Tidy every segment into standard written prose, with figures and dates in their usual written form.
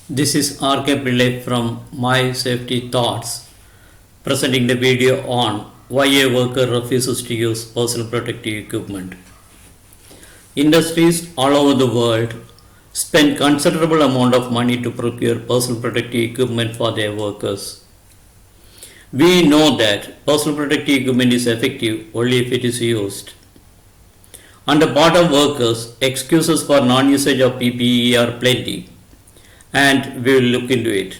This is RK Pillai from My Safety Thoughts, presenting the video on why a worker refuses to use personal protective equipment. Industries all over the world spend considerable amount of money to procure personal protective equipment for their workers. We know that personal protective equipment is effective only if it is used. On the part of workers, excuses for non-usage of PPE are plenty, and we will look into it.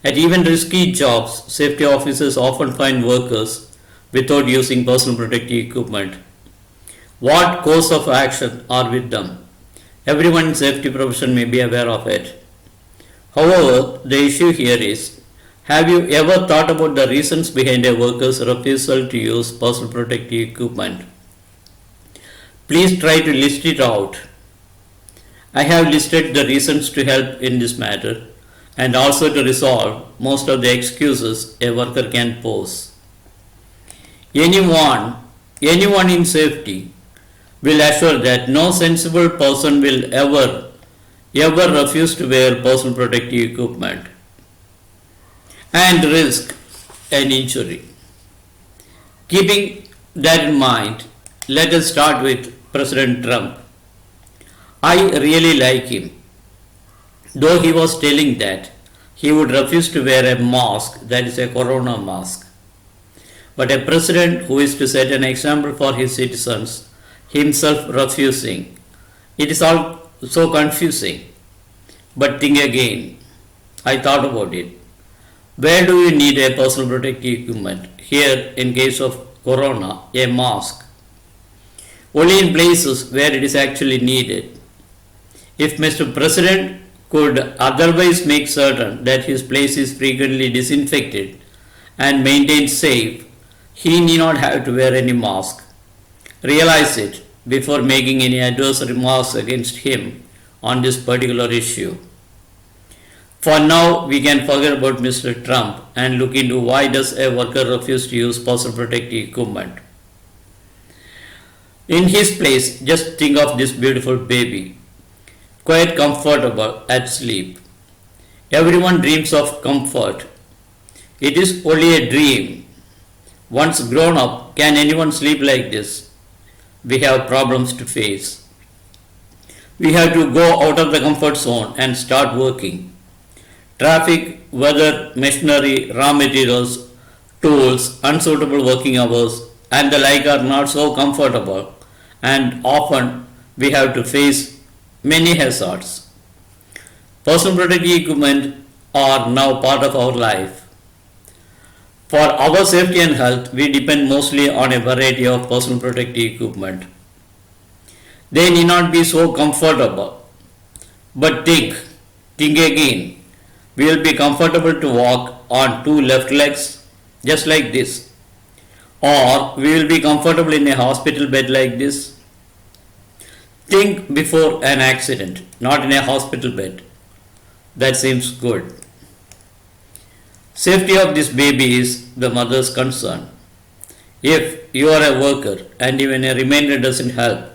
At even risky jobs, safety officers often find workers without using personal protective equipment. What course of action are with them? Everyone in safety profession may be aware of it. However, the issue here is, have you ever thought about the reasons behind a worker's refusal to use personal protective equipment? Please try to list it out. I have listed the reasons to help in this matter and also to resolve most of the excuses a worker can pose. Anyone in safety will assure that no sensible person will ever refuse to wear personal protective equipment and risk an injury. Keeping that in mind, let us start with President Trump. I really like him, though he was telling that he would refuse to wear a mask that is a corona mask. But a president who is to set an example for his citizens, himself refusing, it is all so confusing. But think again. I thought about it. Where do you need a personal protective equipment? Here, in case of corona, a mask. Only in places where it is actually needed. If Mr. President could otherwise make certain that his place is frequently disinfected and maintained safe, he need not have to wear any mask. Realize it before making any adverse remarks against him on this particular issue. For now, we can forget about Mr. Trump and look into why does a worker refuse to use personal protective equipment. In his place, just think of this beautiful baby, quite comfortable at sleep. Everyone dreams of comfort. It is only a dream. Once grown up, can anyone sleep like this? We have problems to face. We have to go out of the comfort zone and start working. Traffic, weather, machinery, raw materials, tools, unsuitable working hours, and the like are not so comfortable, and often we have to face many hazards. Personal protective equipment are now part of our life. For our safety and health, we depend mostly on a variety of personal protective equipment. They need not be so comfortable. But think again. We will be comfortable to walk on two left legs, just like this. Or we will be comfortable in a hospital bed like this. Think before an accident, not in a hospital bed. That seems good. Safety of this baby is the mother's concern. If you are a worker and even a reminder doesn't help,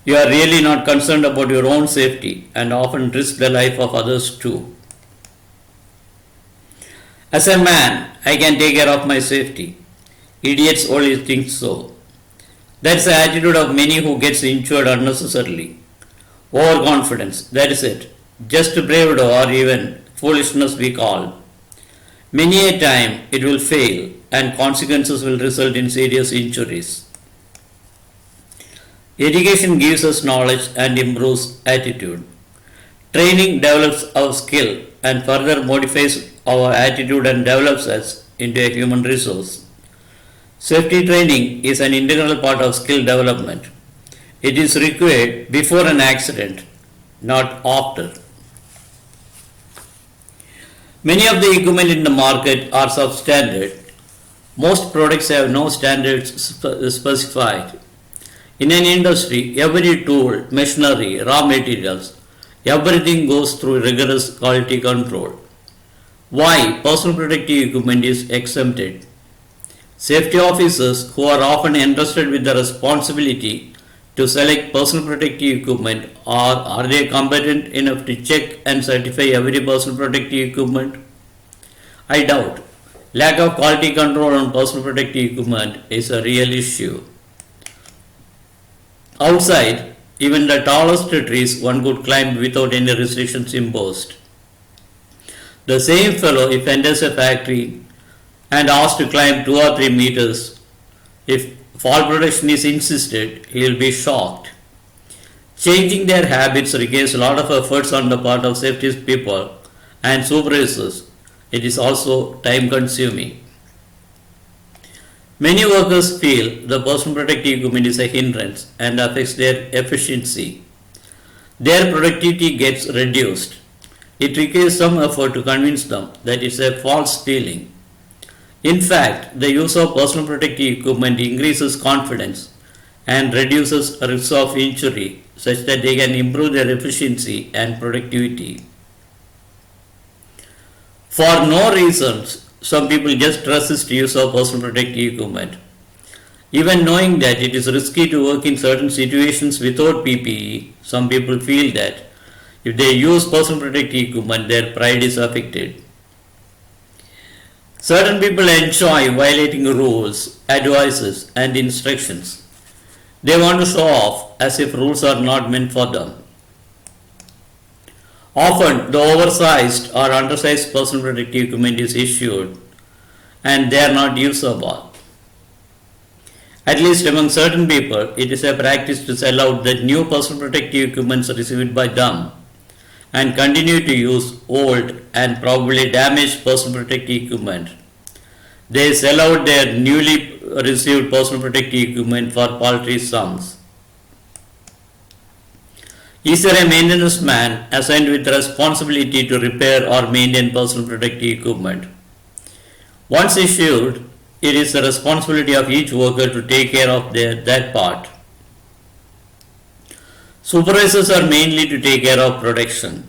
you are really not concerned about your own safety and often risk the life of others too. As a man, I can take care of my safety. Idiots only think so. That's the attitude of many who gets injured unnecessarily. Overconfidence, that is it. Just bravado or even foolishness we call. Many a time it will fail and consequences will result in serious injuries. Education gives us knowledge and improves attitude. Training develops our skill and further modifies our attitude and develops us into a human resource. Safety training is an integral part of skill development. It is required before an accident, not after. Many of the equipment in the market are substandard. Most products have no standards specified. In an industry, every tool, machinery, raw materials, everything goes through rigorous quality control. Why personal protective equipment is exempted? Safety officers, who are often entrusted with the responsibility to select personal protective equipment, or are they competent enough to check and certify every personal protective equipment? I doubt. Lack of quality control on personal protective equipment is a real issue. Outside, even the tallest trees one could climb without any restrictions imposed. The same fellow, if enters a factory and asked to climb 2 or 3 meters, if fall protection is insisted, he will be shocked. Changing their habits requires a lot of efforts on the part of safety people and supervisors. It is also time consuming. Many workers feel the personal protective equipment is a hindrance and affects their efficiency. Their productivity gets reduced. It requires some effort to convince them that it's a false feeling. In fact, the use of personal protective equipment increases confidence and reduces risk of injury such that they can improve their efficiency and productivity. For no reasons, some people just resist use of personal protective equipment. Even knowing that it is risky to work in certain situations without PPE, some people feel that if they use personal protective equipment, their pride is affected. Certain people enjoy violating rules, advices, and instructions. They want to show off as if rules are not meant for them. Often, the oversized or undersized personal protective equipment is issued and they are not usable. At least among certain people, it is a practice to sell out the new personal protective equipment received by them and continue to use old and probably damaged personal protective equipment. They sell out their newly received personal protective equipment for paltry sums. Is there a maintenance man assigned with the responsibility to repair or maintain personal protective equipment? Once issued, it is the responsibility of each worker to take care of that part. Supervisors are mainly to take care of protection.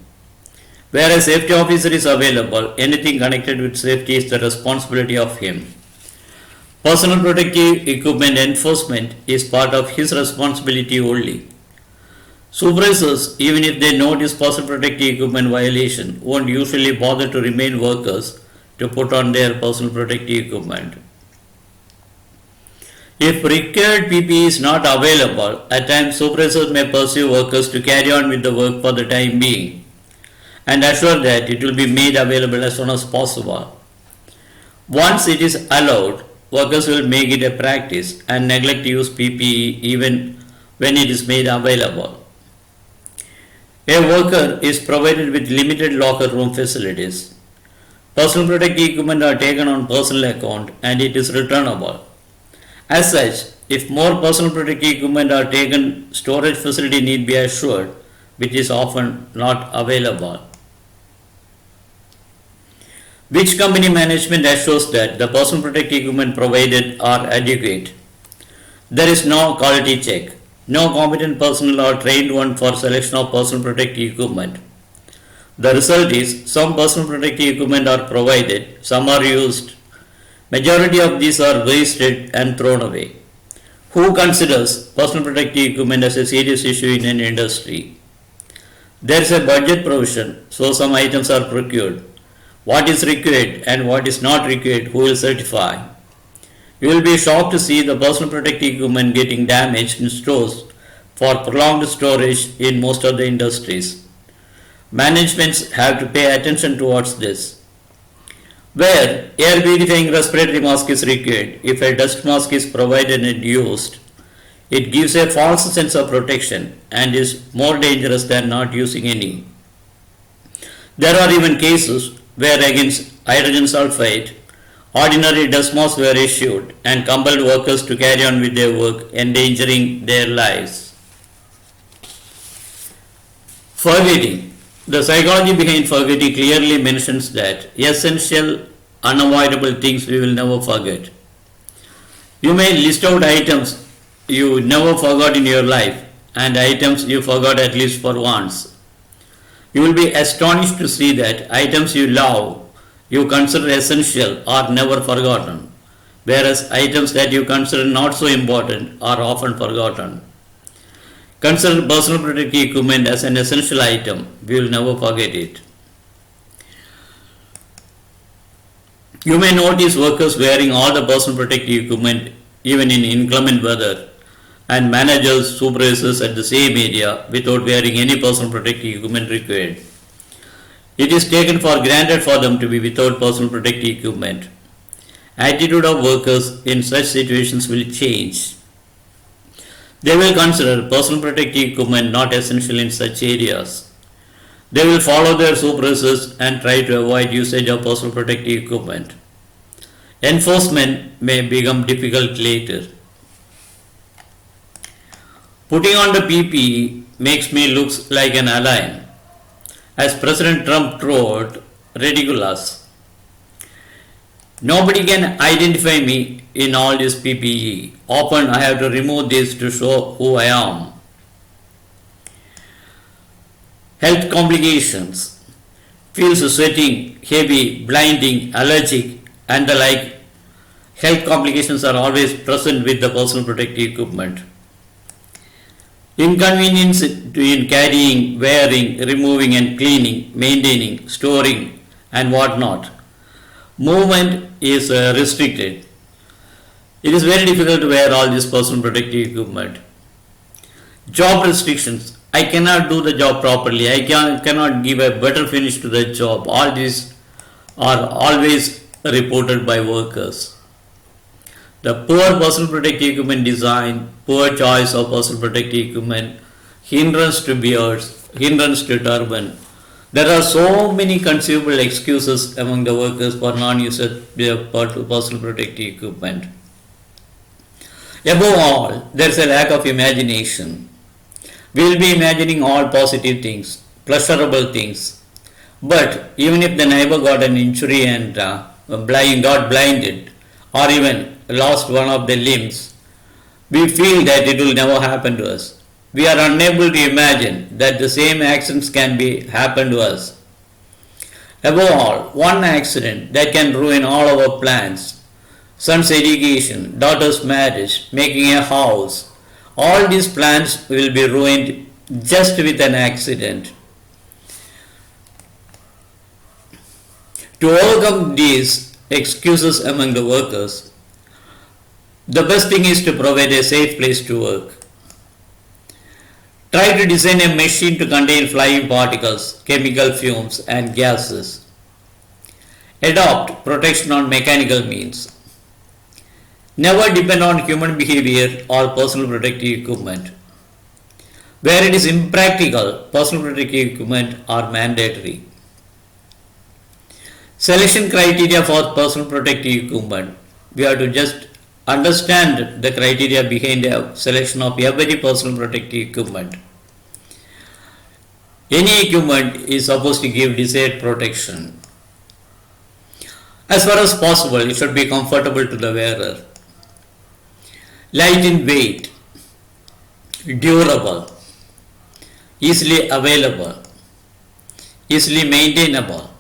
Where a safety officer is available, anything connected with safety is the responsibility of him. Personal protective equipment enforcement is part of his responsibility only. Supervisors, even if they notice personal protective equipment violation, won't usually bother to remain workers to put on their personal protective equipment. If required PPE is not available, at times supervisors may pursue workers to carry on with the work for the time being and assure that it will be made available as soon as possible. Once it is allowed, workers will make it a practice and neglect to use PPE even when it is made available. A worker is provided with limited locker room facilities. Personal protective equipment are taken on personal account and it is returnable. As such, if more personal protective equipment are taken, storage facility need be assured, which is often not available. Which company management assures that the personal protective equipment provided are adequate? There is no quality check. No competent personnel are trained one for selection of personal protective equipment. The result is some personal protective equipment are provided, some are used. Majority of these are wasted and thrown away. Who considers personal protective equipment as a serious issue in an industry? There is a budget provision, so some items are procured. What is required and what is not required, who will certify? You will be shocked to see the personal protective equipment getting damaged in stores for prolonged storage in most of the industries. Managements have to pay attention towards this. Where air purifying respiratory mask is required, if a dust mask is provided and used, it gives a false sense of protection and is more dangerous than not using any. There are even cases where against hydrogen sulfide, ordinary dust masks were issued and compelled workers to carry on with their work, endangering their lives. Forgetting. The psychology behind forgetting clearly mentions that essential, unavoidable things we will never forget. You may list out items you never forgot in your life and items you forgot at least for once. You will be astonished to see that items you love, you consider essential, are never forgotten, whereas items that you consider not so important are often forgotten. Consider personal protective equipment as an essential item. We will never forget it. You may notice workers wearing all the personal protective equipment even in inclement weather, and managers, supervisors at the same area without wearing any personal protective equipment required. It is taken for granted for them to be without personal protective equipment. Attitude of workers in such situations will change. They will consider personal protective equipment not essential in such areas. They will follow their supervisors and try to avoid usage of personal protective equipment. Enforcement may become difficult later. Putting on the PPE makes me look like an alien. As President Trump wrote, ridiculous. Nobody can identify me in all this PPE. Often I have to remove this to show who I am. Health complications. Feels sweating, heavy, blinding, allergic, and the like. Health complications are always present with the personal protective equipment. Inconvenience in carrying, wearing, removing and cleaning, maintaining, storing and whatnot. Movement is restricted. It is very difficult to wear all this personal protective equipment. Job restrictions. I cannot do the job properly. I cannot give a better finish to the job. All these are always reported by workers. The poor personal protective equipment design, poor choice of personal protective equipment, hindrance to beards, hindrance to turban. There are so many conceivable excuses among the workers for non-use of personal protective equipment. Above all, there is a lack of imagination. We will be imagining all positive things, pleasurable things. But even if the neighbor got an injury and got blinded, or even lost one of the limbs, we feel that it will never happen to us. We are unable to imagine that the same accidents can happen to us. Above all, one accident that can ruin all our plans, son's education, daughter's marriage, making a house, all these plans will be ruined just with an accident. To overcome these excuses among the workers, the best thing is to provide a safe place to work. Try to design a machine to contain flying particles, chemical fumes and gases. Adopt protection on mechanical means. Never depend on human behavior or personal protective equipment. Where it is impractical, personal protective equipment are mandatory. Selection criteria for personal protective equipment. We have to just understand the criteria behind the selection of every personal protective equipment. Any equipment is supposed to give desired protection. As far as possible, it should be comfortable to the wearer. Light in weight, durable, easily available, easily maintainable,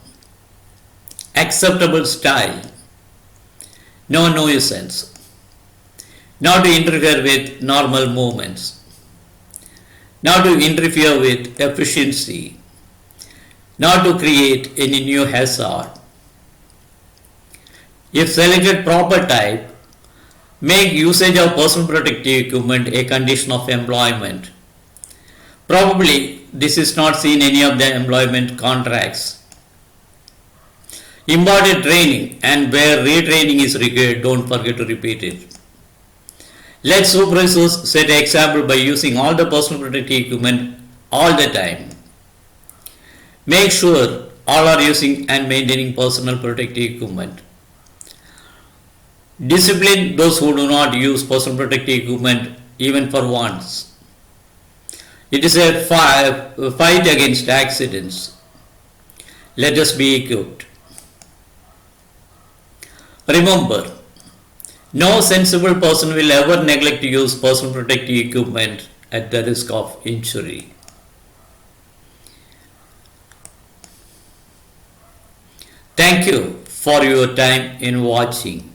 acceptable style, no nuisance, not to interfere with normal movements, not to interfere with efficiency, not to create any new hazard. If selected proper type, make usage of personal protective equipment a condition of employment. Probably this is not seen in any of the employment contracts. Embodied training, and where retraining is required, don't forget to repeat it. Let supervisors set an example by using all the personal protective equipment all the time. Make sure all are using and maintaining personal protective equipment. Discipline those who do not use personal protective equipment even for once. It is a fight against accidents. Let us be equipped. Remember, no sensible person will ever neglect to use personal protective equipment at the risk of injury. Thank you for your time in watching.